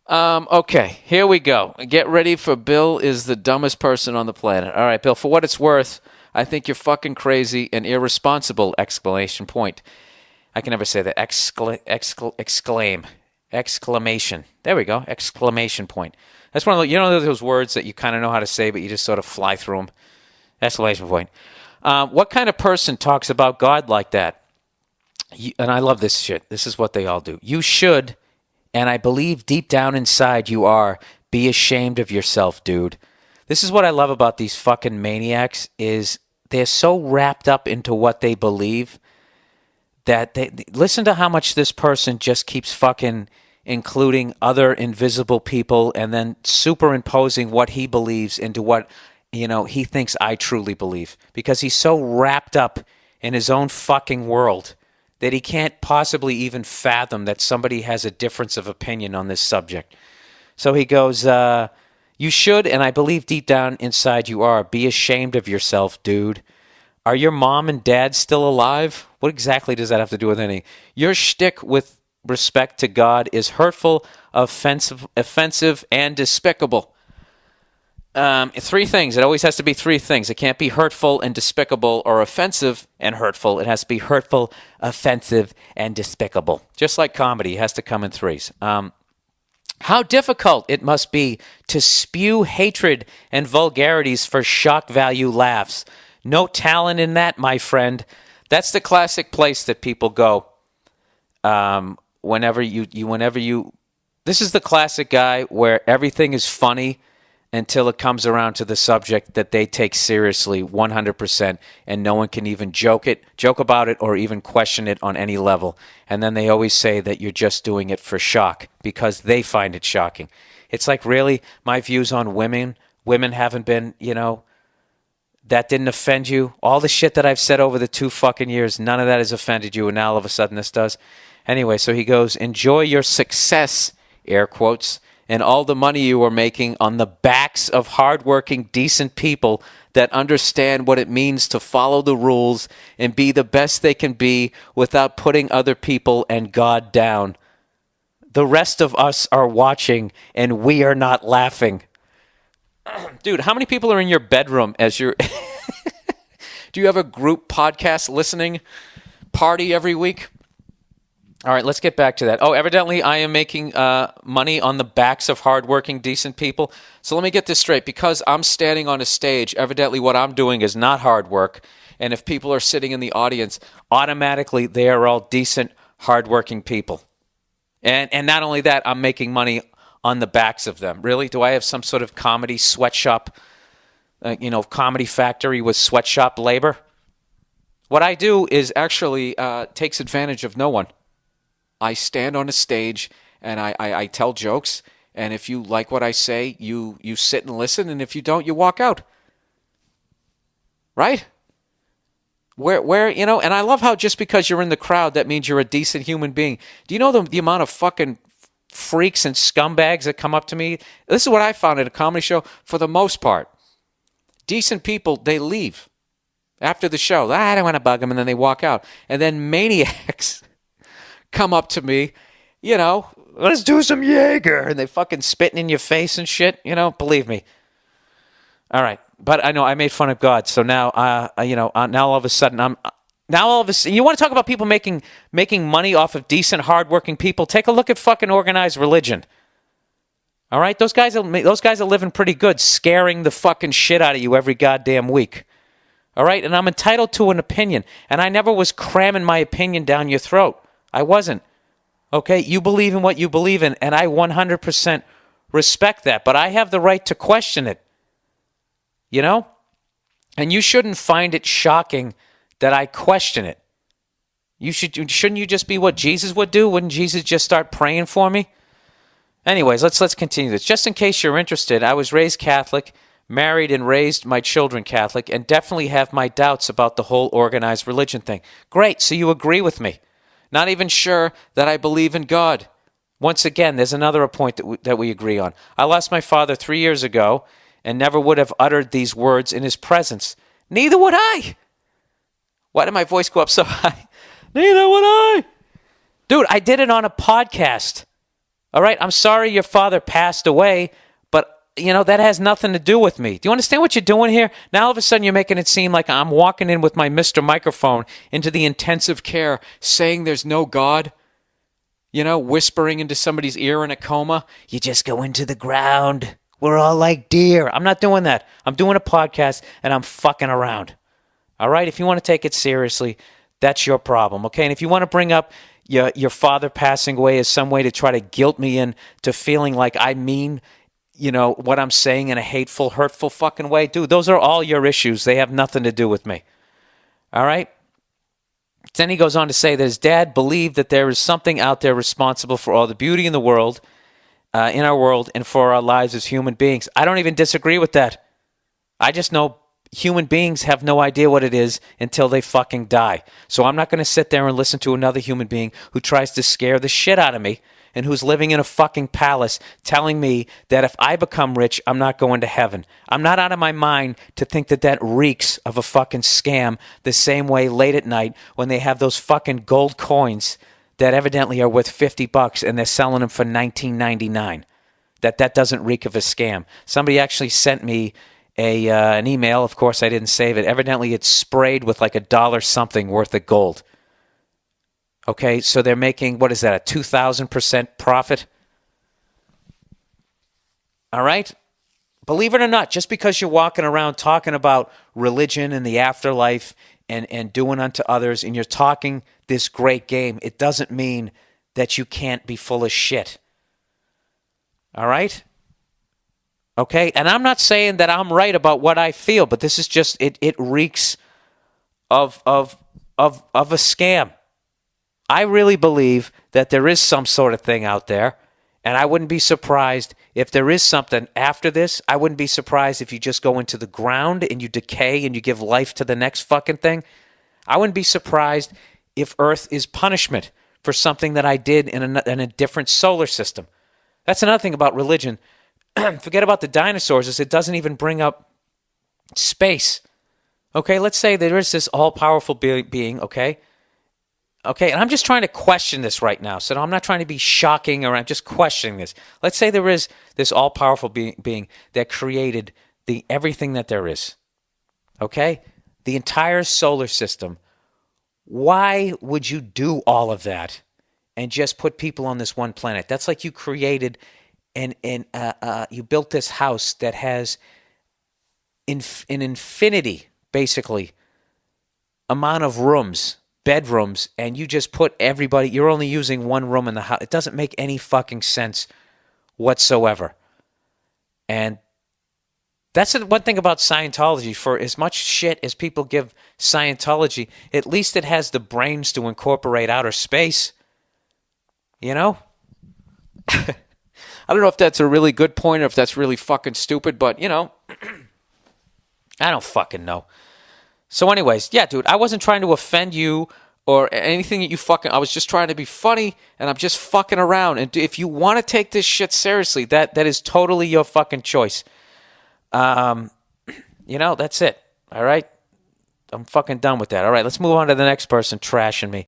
Okay, here we go. Get ready for Bill is the dumbest person on the planet. All right, Bill, for what it's worth, I think you're fucking crazy and irresponsible, exclamation point. I can never say that. Exclamation. There we go. Exclamation point. That's one of the, those words that you kind of know how to say, but you just sort of fly through them. Exclamation point. What kind of person talks about God like that? And I love this shit. This is what they all do. You should, and I believe deep down inside you are, be ashamed of yourself, dude. This is what I love about these fucking maniacs is they're so wrapped up into what they believe that they listen to how much this person just keeps fucking including other invisible people and then superimposing what he believes into what, he thinks I truly believe. Because he's so wrapped up in his own fucking world that he can't possibly even fathom that somebody has a difference of opinion on this subject. So he goes, you should, and I believe deep down inside you are, be ashamed of yourself, dude. Are your mom and dad still alive? What exactly does that have to do with anything? Your shtick with respect to God is hurtful, offensive, and despicable. Three things. It always has to be three things. It can't be hurtful and despicable or offensive and hurtful. It has to be hurtful, offensive, and despicable. Just like comedy, it has to come in threes. How difficult it must be to spew hatred and vulgarities for shock value laughs. No talent in that, my friend. That's the classic place that people go whenever you. This is the classic guy where everything is funny until it comes around to the subject that they take seriously 100%, and no one can even joke about it or even question it on any level. And then they always say that you're just doing it for shock because they find it shocking. It's like, really, my views on women haven't been, that didn't offend you. All the shit that I've said over the 2 fucking years, none of that has offended you, and now all of a sudden this does. Anyway, so he goes, enjoy your success, air quotes, and all the money you are making on the backs of hardworking, decent people that understand what it means to follow the rules and be the best they can be without putting other people and God down. The rest of us are watching, and we are not laughing. Dude, how many people are in your bedroom as you're... Do you have a group podcast listening party every week? All right, let's get back to that. Oh, evidently I am making money on the backs of hardworking, decent people. So let me get this straight. Because I'm standing on a stage, evidently what I'm doing is not hard work. And if people are sitting in the audience, automatically they are all decent, hardworking people. And not only that, I'm making money on the backs of them. Really? Do I have some sort of comedy sweatshop, comedy factory with sweatshop labor? What I do is actually takes advantage of no one. I stand on a stage and I tell jokes, and if you like what I say, you sit and listen, and if you don't, you walk out. Right? Where and I love how just because you're in the crowd, that means you're a decent human being. Do you know the amount of fucking freaks and scumbags that come up to me? This is what I found at a comedy show. For the most part, decent people, they leave after the show. I don't want to bug them, and then they walk out. And then maniacs come up to me, let's do some Jaeger, and they fucking spitting in your face and shit, believe me. All right, but I know I made fun of God, so now, now all of a sudden you want to talk about people making money off of decent, hardworking people? Take a look at fucking organized religion. All right, those guys are living pretty good, scaring the fucking shit out of you every goddamn week. All right, and I'm entitled to an opinion, and I never was cramming my opinion down your throat. I wasn't. Okay, you believe in what you believe in, and I 100% respect that, but I have the right to question it. And you shouldn't find it shocking that I question it. Shouldn't you just be what Jesus would do? Wouldn't Jesus just start praying for me? Anyways, let's continue this. Just in case you're interested, I was raised Catholic, married and raised my children Catholic, and definitely have my doubts about the whole organized religion thing. Great, so you agree with me. Not even sure that I believe in God. Once again, there's another point that we agree on. I lost my father 3 years ago and never would have uttered these words in his presence. Neither would I. Why did my voice go up so high? Neither would I. Dude, I did it on a podcast. All right, I'm sorry your father passed away, but, that has nothing to do with me. Do you understand what you're doing here? Now all of a sudden you're making it seem like I'm walking in with my Mr. Microphone into the intensive care saying there's no God, whispering into somebody's ear in a coma. You just go into the ground. We're all like deer. I'm not doing that. I'm doing a podcast and I'm fucking around. All right? If you want to take it seriously, that's your problem, okay? And if you want to bring up your father passing away as some way to try to guilt me into feeling like I mean, what I'm saying in a hateful, hurtful fucking way, dude, those are all your issues. They have nothing to do with me. All right? Then he goes on to say that his dad believed that there is something out there responsible for all the beauty in the world, in our world, and for our lives as human beings. I don't even disagree with that. I just know human beings have no idea what it is until they fucking die. So I'm not going to sit there and listen to another human being who tries to scare the shit out of me and who's living in a fucking palace telling me that if I become rich, I'm not going to heaven. I'm not out of my mind to think that reeks of a fucking scam the same way late at night when they have those fucking gold coins that evidently are worth $50 and they're selling them for $19.99. That doesn't reek of a scam. Somebody actually sent me an email. Of course, I didn't save it. Evidently, it's sprayed with like $1 something worth of gold. Okay, so they're making, what is that, a 2,000% profit? All right? Believe it or not, just because you're walking around talking about religion and the afterlife and doing unto others, and you're talking this great game, it doesn't mean that you can't be full of shit. All right? Okay? And I'm not saying that I'm right about what I feel, but this is just, it reeks of a scam. I really believe that there is some sort of thing out there, and I wouldn't be surprised if there is something after this. I wouldn't be surprised if you just go into the ground and you decay and you give life to the next fucking thing. I wouldn't be surprised if Earth is punishment for something that I did in a different solar system. That's another thing about religion. Forget about the dinosaurs, is it doesn't even bring up space. Okay, let's say there is this all-powerful being, okay? Okay, and I'm just trying to question this right now. So I'm not trying to be shocking, or I'm just questioning this. Let's say there is this all-powerful being that created everything that there is. Okay? The entire solar system. Why would you do all of that and just put people on this one planet? That's like you created you built this house that has an infinity, basically, amount of rooms, bedrooms, and you just put everybody, you're only using one room in the house. It doesn't make any fucking sense whatsoever. And that's the one thing about Scientology. For as much shit as people give Scientology, at least it has the brains to incorporate outer space. You know? I don't know if that's a really good point or if that's really fucking stupid, but, I don't fucking know. So anyways, yeah, dude, I wasn't trying to offend you or anything that you fucking... I was just trying to be funny, and I'm just fucking around. And if you want to take this shit seriously, that is totally your fucking choice. That's it. All right? I'm fucking done with that. All right, let's move on to the next person trashing me.